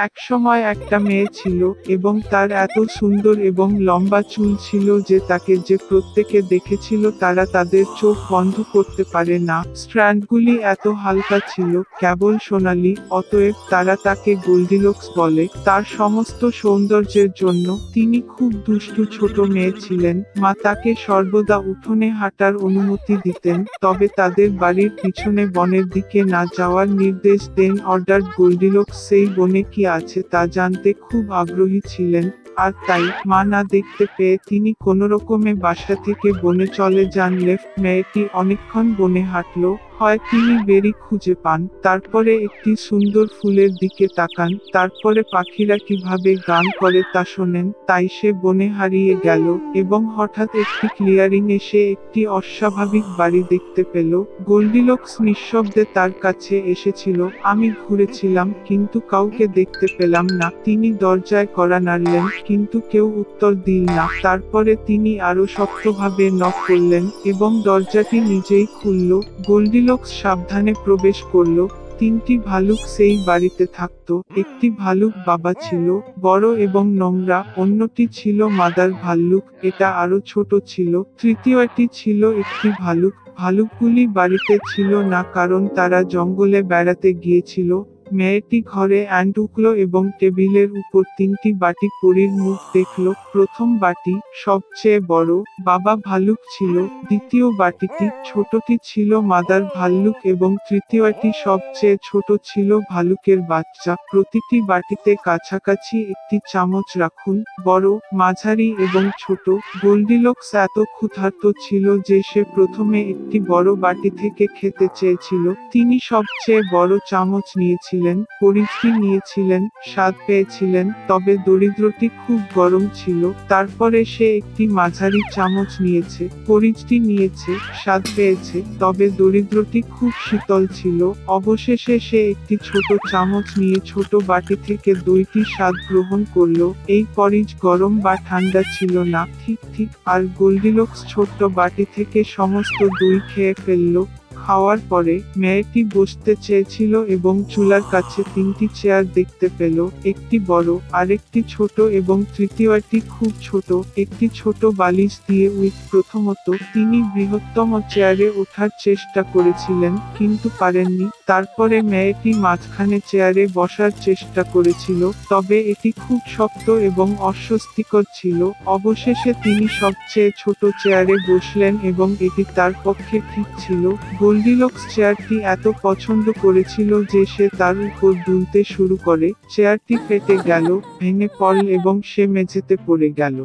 একসময় একটা মেয়ে ছিল এবং তার এত সুন্দর এবং লম্বা চুল ছিল যে তাকে যে প্রত্যেকে দেখেছিল তারা তাদের চোখ বন্ধ করতে পারে না। স্ট্র্যান্ডগুলি এত হালকা ছিল, কেবল সোনালি, অতএব তারা তাকে গোল্ডিলক্স বলে। তার সমস্ত সৌন্দর্যের জন্য তিনি খুব দুষ্টু ছোট মেয়ে ছিলেন। মা তাকে সর্বদা উঠোনে হাঁটার অনুমতি দিতেন, তবে তাদের বাড়ির পিছনে বনের দিকে না যাওয়ার নির্দেশ দেন। অর্ডার গোল্ডিলক্স সেই বনে কি আছে তা জানতে খুব আগ্রহী ছিলেন, আর তাই মা না দেখতে পেয়ে তিনি কোনোরকমে বাসা থেকে বনে চলে যান। লেফট মেয়েটি অনেকক্ষণ বনে হাঁটল, হয় তিনি বেরি খুঁজে পান, তারপরে একটি সুন্দর ফুলের দিকে তাকান, তারপরে পাখিরা কিভাবে গান করে তা শোনেন, তাই সে বনে হারিয়ে গেল এবং হঠাৎ একটি ক্লিয়ারিং এসে একটি অস্বাভাবিক বাড়ি দেখতে পেল। গোল্ডিলক্স নিঃশব্দে তার কাছে এসেছিল। আমি ঘুরেছিলাম কিন্তু কাউকে দেখতে পেলাম না। তিনি দরজায় কড়া নাড়লেন কিন্তু কেউ উত্তর দিল না। তারপরে তিনি আরো শক্তভাবে নক করলেন এবং দরজাটি নিজেই খুলল। গোল্ডিলক্স সাবধানে প্রবেশ করল। তিনটি ভালুক সেই বাড়িতে থাকত। একটি ভালুক বাবা ছিল, বড় এবং নোংরা, অন্যটি ছিল মাদার ভাল্লুক, এটা আরো ছোট ছিল, তৃতীয়টি ছিল একটি ভালুক। ভালুকগুলি বাড়িতে ছিল না কারণ তারা জঙ্গলে বেড়াতে গিয়েছিল। মেয়েটি ঘরে ঢুকলো এবং টেবিলের উপর তিনটি বাটি পরীর মুখ দেখল। প্রথম বাটি সবচেয়ে বড়, বাবা ভালুক ছিল, দ্বিতীয় বাটিটি ছোটটি ছিল মাদার ভাল্লুক এবং তৃতীয়টি সবচেয়ে ছোট ছিল ভালুকের বাচ্চা। প্রতিটি বাটিতে কাছাকাছি একটি চামচ রাখুন, বড়, মাঝারি এবং ছোট। গোল্ডিলক্স এত ক্ষুধার্ত ছিল যে সে প্রথমে একটি বড় বাটি থেকে খেতে চেয়েছিল। তিনি সবচেয়ে বড় চামচ নিয়েছিলেন, পরিচটি নিয়েছিলেন, স্বাদ পেয়েছিলেন, তবে দরিদ্রটি খুব গরম ছিল। তারপরে সে একটি মাঝারি চামচ নিয়েছে, পরিচটি নিয়েছে, স্বাদ পেয়েছে, তবে দরিদ্রটি খুব শীতল ছিল। অবশেষে সে একটি ছোট চামচ নিয়ে ছোট বাটি থেকে দইটি স্বাদ গ্রহণ করল। এই পরিচ গরম বা ঠান্ডা ছিল না, ঠিক ঠিক। আর গোল্ডিলক্স ছোট্ট বাটি থেকে সমস্ত দই খেয়ে ফেলল। খাওয়ার পরে মেয়েটি বসতে চেয়েছিল এবং চুলার কাছে তিনটি চেয়ার দেখতে পেল, একটি বড়, আরেকটি ছোট এবং তৃতীয়টি খুব ছোট, একটি ছোট বালিশ দিয়ে উইক। প্রথমত তিনি বৃহত্তম চেয়ারে ওঠার চেষ্টা করেছিলেন কিন্তু পারেননি। তারপরে মেয়েটি মাঝখানে চেয়ারে বসার চেষ্টা করেছিল, তবে এটি খুব শক্ত এবং অস্বস্তিকর ছিল। অবশেষে তিনি সবচেয়ে ছোট চেয়ারে বসলেন এবং এটি তার পক্ষে ঠিক ছিল। গোল্ডিলক্স চেয়ারটি এত পছন্দ করেছিল যে সে তার উপর দুলতে শুরু করে। চেয়ারটি ফেটে গেল, ভেঙে পড়ল এবং সে মেঝেতে পড়ে গেল।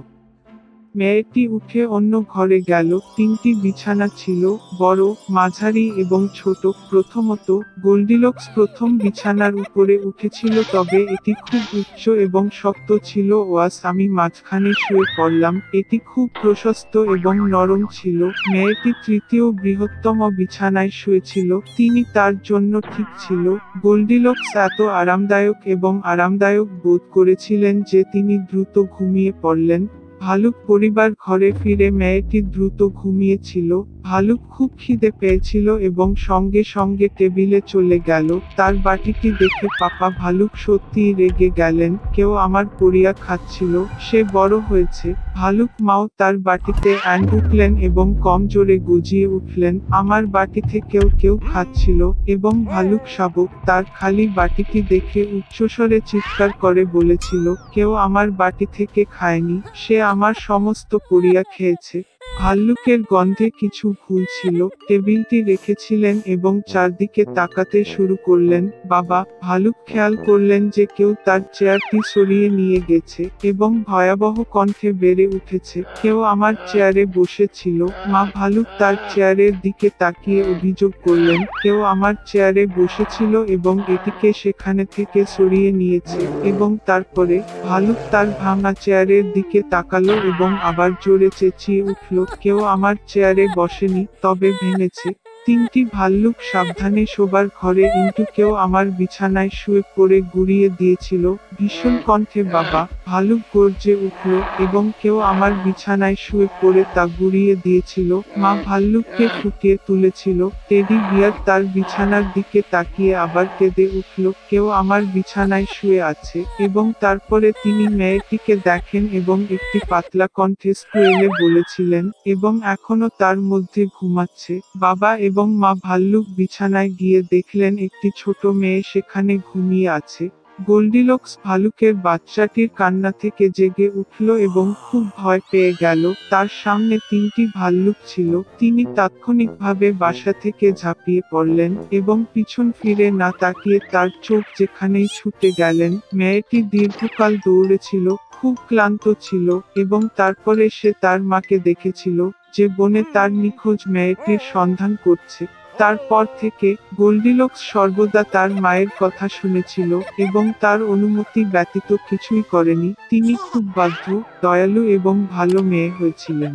মেয়েটি উঠে অন্য ঘরে গেল। তিনটি বিছানা ছিল, বড়, মাঝারি এবং ছোট। প্রথমত গোল্ডিলক্স প্রথম বিছানার উপরে উঠেছিল, তবে এটি খুব উচ্চ এবং শক্ত ছিল। আমি মাঝখানে শুয়ে পড়লাম, এটি খুব প্রশস্ত এবং নরম ছিল। মেয়েটি তৃতীয় বৃহত্তম বিছানায় শুয়েছিল, তিনি তার জন্য ঠিক ছিল। গোল্ডিলক্স এত আরামদায়ক এবং আরামদায়ক বোধ করেছিলেন যে তিনি দ্রুত ঘুমিয়ে পড়লেন। ভালুক পরিবার ঘরে ফিরে মেয়েটি দ্রুত ঘুমিয়েছিল। ভালুক খুব খিদে পেয়েছিল এবং সঙ্গে সঙ্গে টেবিলে চলে গেল। তার বাটিটি দেখে পাপা ভালুক সত্যিই রেগে গেলেন, কেউ আমার পরিয়া খাচ্ছিল, সে বড় হয়েছে। ভালুক মাও তার বাটিতে ঢুকলেন এবং কম জোরে গুজিয়ে উঠলেন, আমার বাটি থেকেও কেউ খাচ্ছিল। এবং ভালুক শাবক তার খালি বাটিটি দেখে উচ্চস্বরে চিৎকার করে বলেছিল, কেউ আমার বাটি থেকে খায়নি, সে আমার সমস্ত পরিয়া খেয়েছে। ভাল্লুকের গন্ধে কিছু ভুল ছিল। টেবিলটি রেখেছিলেন এবং চারদিকে তাকাতে শুরু করলেন। বাবা ভালুক খেয়াল করলেন যে কেউ তার চেয়ারটি সরিয়ে নিয়ে গেছে এবং ভয়াবহ কণ্ঠে বেড়ে উঠেছে, কেউ আমার চেয়ারে বসেছিল। মা ভালুক তার চেয়ারের দিকে তাকিয়ে অভিযোগ করলেন, কেউ আমার চেয়ারে বসেছিল এবং এটিকে সেখানে থেকে সরিয়ে নিয়েছে। এবং তারপরে ভালুক তার ভাঙা চেয়ারের দিকে তাকালো এবং আবার জোরে চেঁচিয়ে উঠল, কেউ আমার চেয়ারে বসেনি, তবে ভেঙেছে। তিনটি ভাল্লুক সাবধানে শোবার ঘরে কেউ আমার বিছানায় শুয়ে পড়ে গুড়িয়ে দিয়েছিল। ভীষণ কণ্ঠে বাবা ভালুক গর্জে উঠল এবং কেউ আমার বিছানায় শুয়ে পড়ে তা গুঁড়িয়ে দিয়েছিল। মা ভাল্লুককে ফুটিয়ে তুলেছিল। টেডি বিয়ার তার বিছানার দিকে তাকিয়ে আবার কেঁদে উঠল, কেউ আমার বিছানায় শুয়ে আছে। এবং তারপরে তিনি মেয়েটিকে দেখেন এবং একটি পাতলা কণ্ঠে স্কুয়েলে বলেছিলেন, এবং এখনো তার মধ্যে ঘুমাচ্ছে। বাবা এবং মা ভাল্লুক বিছানায় গিয়ে দেখলেন একটি ছোট মেয়ে সেখানে ঘুমিয়ে আছে। গোল্ডিলক্স ভালুকের বাচ্চাটির কান্না থেকে জেগে উঠল এবং খুব ভয় পেয়ে গেল। তার সামনে 3টি ভাল্লুক ছিল। তিনি তাৎক্ষণিকভাবে বাসা থেকে ঝাঁপিয়ে পড়লেন এবং পিছন ফিরে না তাকিয়ে তার চোখ যেখানেই ছুটে গেলেন। মেয়েটি দীর্ঘকাল দৌড়েছিল, খুব ক্লান্ত ছিল এবং তারপরে সে তার মাকে দেখেছিল যে বনে তার নিখোঁজ মেয়েটির সন্ধান করছে। তারপর থেকে গোল্ডিলক্স সর্বদা তার মায়ের কথা শুনেছিল এবং তার অনুমতি ব্যতীত কিছুই করেনি। তিনি খুব বাধ্য, দয়ালু এবং ভালো মেয়ে হয়েছিলেন।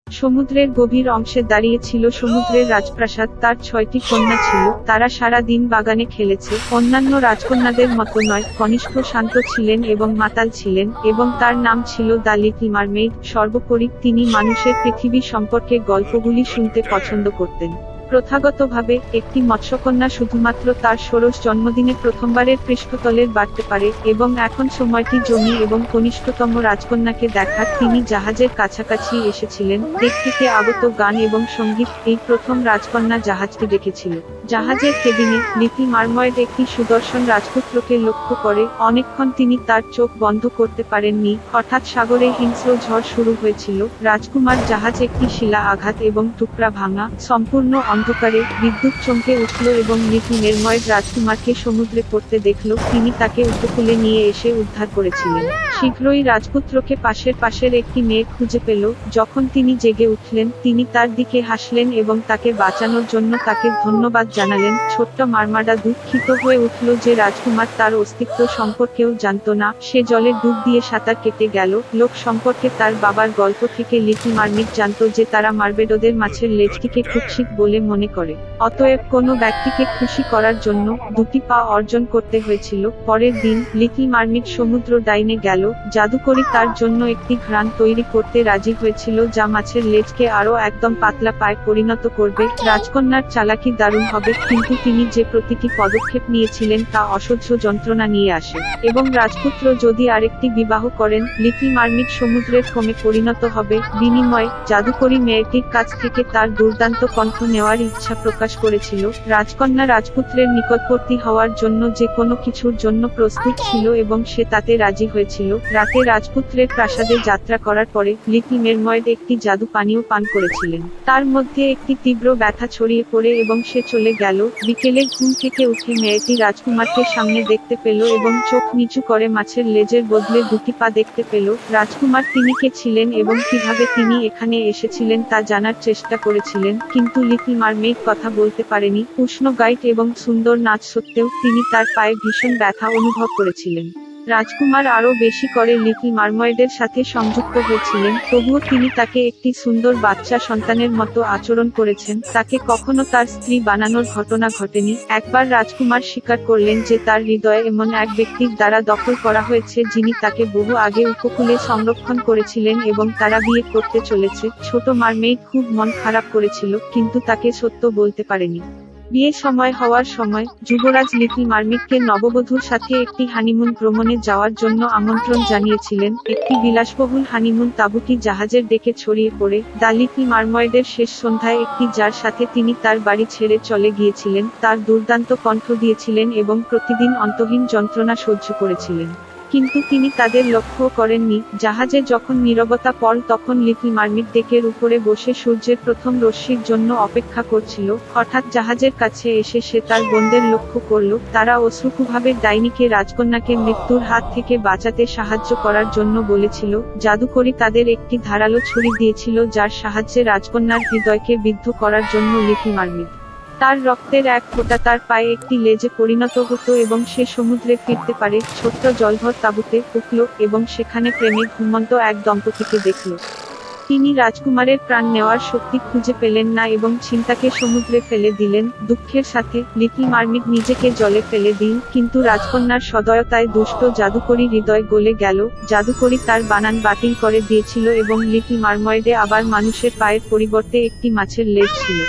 সমুদ্রের গভীর অংশে দাঁড়িয়ে ছিল সমুদ্রের রাজপ্রাসাদ। তার 6টি কন্যা ছিল। তারা সারা দিন বাগানে খেলেছে। অন্যান্য রাজকন্যাদের মতো নয়, কনিষ্ঠ শান্ত ছিলেন এবং মাতাল ছিলেন, এবং তার নাম ছিল দ্য লিটল মারমেইড। সর্বোপরি তিনি মানুষের পৃথিবী সম্পর্কে গল্পগুলি শুনতে পছন্দ করতেন। প্রথাগতভাবে একটি মৎস্যকন্যা শুধুমাত্র তার ষোড়শ জন্মদিনে প্রথমবারের পৃষ্ঠতলের বাড়তে পারে, এবং এখন সময়টি জমি এবং কনিষ্ঠতম রাজকন্যাকে দেখার। তিনি জাহাজের কাছাকাছি এসেছিলেন। দেশ থেকে আগত গান এবং সঙ্গীত এই প্রথম রাজকন্যা জাহাজটি দেখেছিল। জাহাজের কেবিনে লিটল মারমেইড একটি সুদর্শন রাজপুত্রকে লক্ষ্য করে। অনেকক্ষণ তিনি তার চোখ বন্ধ করতে পারেননি। হঠাৎ সাগরে হিংস্র ঝড় শুরু হয়েছিল। রাজকুমার জাহাজ একটি শিলা আঘাত এবং টুকরা ভাঙা। সম্পূর্ণ অন্ধকারে বিদ্যুৎ চমকে উঠল এবং লিটল মারমেইড রাজকুমারকে সমুদ্রে পড়তে দেখল। তিনি তাকে উপকূলে নিয়ে এসে উদ্ধার করেছিলেন। শীঘ্রই রাজপুত্রকে পাশের একটি মেয়ে খুঁজে পেল। যখন তিনি জেগে উঠলেন, তিনি তার দিকে হাসলেন এবং তাকে বাঁচানোর জন্য তাকে ধন্যবাদ জানালেন। ছোট্ট মারমাডা দুঃখিত হয়ে উঠল যে রাজকুমার তার অস্তিত্ব সম্পর্কেও জানত না। সে জলে ডুব দিয়ে সাঁতার কেটে গেল। লোক সম্পর্কে তার বাবার গল্প থেকে লিটল মারমেইড জানত যে তারা মার্বেডদের মাছের লেজটিকে কুৎসিত বলে মনে করে। অতএব কোনো ব্যক্তিকে খুশি করার জন্য 2টি পা অর্জন করতে হয়েছিল। পরের দিন লিটল মারমেইড সমুদ্র ডাইনে গেল। জাদুকরী তার জন্য একটি ঘ্রাণ তৈরি করতে রাজি হয়েছিল যা মাছের লেজকে আরো একদম পাতলা পায়ে পরিণত করবে। রাজকন্যার চালাকি দারুণ হবে, কিন্তু তিনি যে প্রতিটি পদক্ষেপ নিয়েছিলেন তা অসহ্য যন্ত্রণা নিয়ে আসে। এবং রাজপুত্র যদি আরেকটি বিবাহ করেন, লিটল মারমেইড সমুদ্রের ফোমে পরিণত হবে। বিনিময়ে জাদুকরী মেয়েটির কাছ থেকে তার দুর্দান্ত কণ্ঠ নেওয়ার ইচ্ছা প্রকাশ করেছিল। রাজকন্যা রাজপুত্রের নিকটবর্তী হওয়ার জন্য যে কোনো কিছুর জন্য প্রস্তুত ছিল এবং সে তাতে রাজি হয়েছিল। রাতে রাজপুত্রের প্রাসাদে যাত্রা করার পরে লিটল মারমেইড একটি জাদু পানীয় পান করেছিলেন। তার মধ্যে একটি তীব্র ব্যথা ছড়িয়ে পড়ে এবং সে চলে গেল। বিকেলে ঘুম থেকে উঠে মেয়েটি রাজকুমারকে সামনে দেখতে পেল এবং চোখ নিচু করে মাছের লেজের বদলে 2টি পা দেখতে পেল। রাজকুমার তিনি কে ছিলেন এবং কিভাবে তিনি এখানে এসেছিলেন তা জানার চেষ্টা করেছিলেন, কিন্তু লিটল মারমেইড কথা বলতে পারেনি। উষ্ণ গাইড এবং সুন্দর নাচ সত্ত্বেও তিনি তার পায়ে ভীষণ ব্যথা অনুভব করেছিলেন। রাজকুমার আরো বেশি করে লিটল মারমেইডের সাথে সংযুক্ত হয়েছিলেন, তবুও তিনি তাকে একটি সুন্দর বাচ্চা সন্তানের মতো আচরণ করেছেন। তাকে কখনো তার স্ত্রী বানানোর ঘটনা ঘটেনি। একবার রাজকুমার স্বীকার করলেন যে তার হৃদয় এমন এক ব্যক্তির দ্বারা দখল করা হয়েছে যিনি তাকে বহু আগে উপকূলে সংরক্ষণ করেছিলেন এবং তারা বিয়ে করতে চলেছে। ছোট মারমেইড খুব মন খারাপ করেছিল, কিন্তু তাকে সত্য বলতে পারেনি। বিয়ে সময় হওয়ার সময় যুবরাজ লিটল মারমেইডকে নববধূর সাথে একটি হানিমুন ভ্রমণে যাওয়ার জন্য আমন্ত্রণ জানিয়েছিলেন। একটি বিলাসবহুল হানিমুন তাঁবুটি জাহাজের ডেকে ছড়িয়ে পড়ে। দ্য লিটল মারমেইডের শেষ সন্ধ্যায় একটি যার সাথে তিনি তার বাড়ি ছেড়ে চলে গিয়েছিলেন, তার দুর্দান্ত কণ্ঠ দিয়েছিলেন এবং প্রতিদিন অন্তহীন যন্ত্রণা সহ্য করেছিলেন। কিন্তু তিনি তাদের লক্ষ্য করেননি। জাহাজে যখন নীরবতা পড়ল তখন লিটল মারমেইড ডেকের উপরে বসে সূর্যের প্রথম রশ্মির জন্য অপেক্ষা করছিল। হঠাৎ জাহাজের কাছে এসে সে তার বোনদের লক্ষ্য করল। তারা অশ্রুকুভাবে ডাইনিকে রাজকন্যাকে মৃত্যুর হাত থেকে বাঁচাতে সাহায্য করার জন্য বলেছিল। জাদুকরী তাদের একটি ধারালো ছুরি দিয়েছিল যার সাহায্যে রাজকন্যার হৃদয়কে বিদ্ধ করার জন্য লিটল মারমেইড তার রক্তের এক ফোঁটা তার পায়ে একটি লেজে পরিণত হতো এবং সে সমুদ্রে ফিরতে পারে। ছোট্ট জলভর তাঁবুতে উঠল এবং সেখানে প্রেমে ঘুমন্ত এক দম্পতিকে দেখল। তিনি রাজকুমারের প্রাণ নেওয়ার শক্তি খুঁজে পেলেন না এবং চিন্তাকে সমুদ্রে ফেলে দিলেন। দুঃখের সাথে লিটল মার্মেড নিজেকে জলে ফেলে দিল, কিন্তু রাজকন্যার সদয়তায় দুষ্ট জাদুকরী হৃদয় গলে গেল। জাদুকরী তার বানান বাতিল করে দিয়েছিল এবং লিটল মার্মেডে আবার মানুষের পায়ের পরিবর্তে একটি মাছের লেজ ছিল।